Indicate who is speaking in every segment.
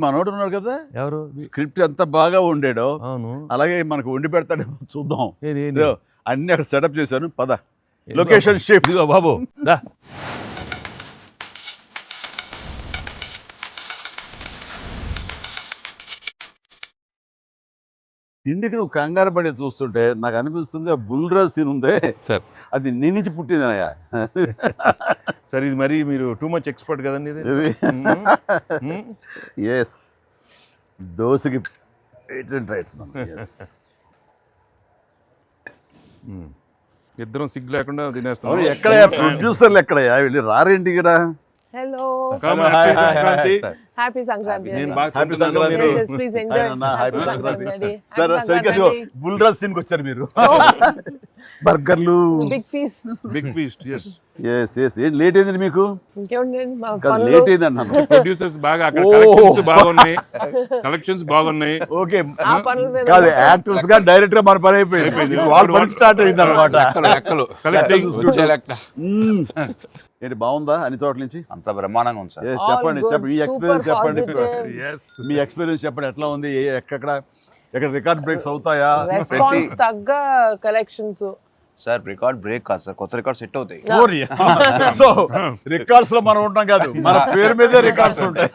Speaker 1: మనోడు ఉన్నాడు కదా,
Speaker 2: ఎవరు?
Speaker 1: స్క్రిప్ట్ ఎంత బాగా వండాడో
Speaker 2: అవును.
Speaker 1: అలాగే మనకు వండి పెడతాడు, చూద్దాం.
Speaker 2: ఏది?
Speaker 1: ఇదిగో, అన్ని అక్కడ సెటప్ చేశాను, పద లొకేషన్ షిఫ్ట్.
Speaker 2: ఇదిగో బాబు దా.
Speaker 1: ఇంటికి నువ్వు కంగారు పడి చూస్తుంటే నాకు అనిపిస్తుంది, ఆ బుల్రాజ్ సీన్ ఉందే
Speaker 2: సార్
Speaker 1: అది నీ నుంచి పుట్టిందనయ్యా.
Speaker 2: సార్ ఇది మరి మీరు టూ మచ్ ఎక్స్పర్ట్ కదండి ఇది.
Speaker 1: ఎస్, దోశకి పేటెంట్ రైట్స్ మనం. Yes.
Speaker 2: ఇద్దరం సిగ్గు లేకుండా
Speaker 1: అవును,
Speaker 2: తినేస్తాం.
Speaker 1: ఎక్కడయ్యా ప్రొడ్యూసర్లు, ఎక్కడయ్యా వెళ్ళి రారేంటి ఇక్కడ?
Speaker 3: Hello.
Speaker 2: Come,
Speaker 1: Hi,
Speaker 2: happy
Speaker 1: hi, hi,
Speaker 2: Sankranti.
Speaker 1: hi.
Speaker 3: Happy Sankranti.
Speaker 2: నేను బాగా
Speaker 1: Happy
Speaker 2: తింటున్నాను,
Speaker 1: సంక్రాంతి.
Speaker 2: మీరు-
Speaker 3: Yes, yes, please enjoy.
Speaker 1: Happy
Speaker 3: Happy
Speaker 1: Sankranti.
Speaker 3: Sankranti.
Speaker 1: సరే
Speaker 3: Happy
Speaker 1: సరిగ్గా
Speaker 3: Sankranti.
Speaker 1: బుల్రాజ్ సీన్కి వచ్చారు మీరు. బర్గర్లు.
Speaker 3: Big feast.
Speaker 2: Big feast. Yes
Speaker 1: yes yes. ఏం లేట్ అయింది మీకు?
Speaker 3: ఇంకేముందండి మా
Speaker 1: కాదు,
Speaker 3: పనులు.
Speaker 1: లేట్ అయింది అన్నాను.
Speaker 2: ప్రొడ్యూసర్స్ బాగా అక్కడ
Speaker 1: ఓ.
Speaker 2: కలెక్షన్స్ బాగున్నాయి, కలెక్షన్స్ బాగున్నాయి.
Speaker 1: ఓకే,
Speaker 3: ఆ పనుల మీద
Speaker 1: కాదు యాక్టర్స్ గా డైరెక్ట్ గా మన పని అయిపోయింది, వాళ్ళ పని స్టార్ట్ అయింది అనమాట.
Speaker 4: లెక్కలు
Speaker 2: కలెక్టింగ్
Speaker 4: వచ్చే లెక్క
Speaker 1: ఏంటి, బాగుందా అన్ని చోట్ల నుంచి?
Speaker 4: అంత బ్రహ్మాండంగా ఉంది సార్.
Speaker 1: Yes,
Speaker 3: All
Speaker 1: చెప్పండి
Speaker 3: good,
Speaker 1: చెప్పండి, మీ
Speaker 3: super
Speaker 1: ఎక్స్పీరియన్స్ చెప్పండి.
Speaker 3: positive.
Speaker 2: ఎస్
Speaker 1: మీ ఎక్స్పీరియన్స్ చెప్పండి, ఎట్లా ఉంది, ఎక్కడ రికార్డ్ బ్రేక్స్ అవుతాయా?
Speaker 3: రెస్పాన్స్ తగ్గ కలెక్షన్స్.
Speaker 4: సార్ రికార్డ్ బ్రేక్ కాదు సార్, కొత్త రికార్డ్ సెట్ అవుతాయి.
Speaker 1: సో రికార్డ్స్ లో మనం ఉంటాం కాదు, మన పేరు మీదే రికార్డ్స్ ఉంటాయి.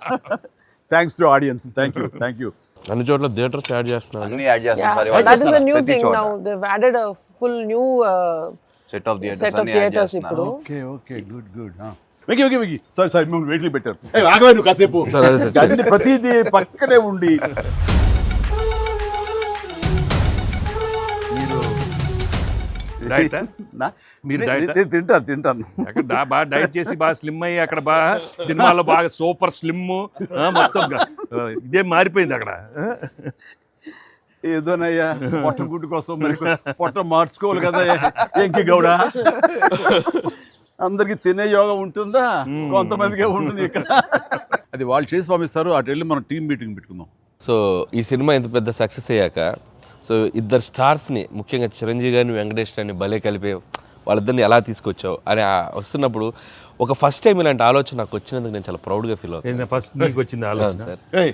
Speaker 1: Thanks to audience, thank you.
Speaker 5: అన్ని చోట్ల థియేటర్స్ యాడ్ చేస్తున్నారు.
Speaker 4: అన్ని యాడ్ చేస్తాం sir.
Speaker 3: That is a new thing now. They've added a full new
Speaker 4: set of
Speaker 3: set of theaters ఇప్పుడు.
Speaker 1: Okay okay, good good. వెకి సారీ మిమ్మల్ని వెయిట్లు పెట్టారు. ఆగవే నువ్వు కాసేపు.
Speaker 5: సరే, అదే సార్.
Speaker 1: అన్ని ప్రతిదీ పక్కనే ఉండి
Speaker 2: డైట్
Speaker 1: నా?
Speaker 2: మీరు
Speaker 1: నే-
Speaker 2: diet ఆ?
Speaker 1: నేను తింటాను.
Speaker 2: అక్కడ బాగా డైట్ చేసి బాగా స్లిమ్ అయ్యి అక్కడ బాగా సినిమాలో బాగా సూపర్ స్లిమ్ మొత్తం ఇదే మారిపోయింది అక్కడ.
Speaker 1: ఏదోనయ్యా, పొట్ట గుడ్డు కోసం మరి పొట్ట మార్చుకోవాలి కదా ఎంకి గౌడ. అందరికి తినే యోగం ఉంటుందా? కొంతమందికే ఉంటుంది ఇక్కడ. అది వాళ్ళు చేసి పంపిస్తారు, అటు వెళ్ళి మనం టీం మీటింగ్ పెట్టుకుందాం.
Speaker 5: సో ఈ సినిమా ఇంత పెద్ద సక్సెస్ అయ్యాక సో ఇద్దరు స్టార్స్ని, ముఖ్యంగా చిరంజీవి గారిని వెంకటేష్ గారిని భలే కలిపి వాళ్ళిద్దరిని ఎలా తీసుకొచ్చావు అని వస్తున్నప్పుడు ఒక ఫస్ట్ టైం ఇలాంటి ఆలోచన నాకు వచ్చినందుకు నేను చాలా ప్రౌడ్గా ఫీల్ అవుతాను
Speaker 2: ఫస్ట్ నీకు వచ్చింది ఆలోచన
Speaker 5: సార్.
Speaker 1: ఏయ్,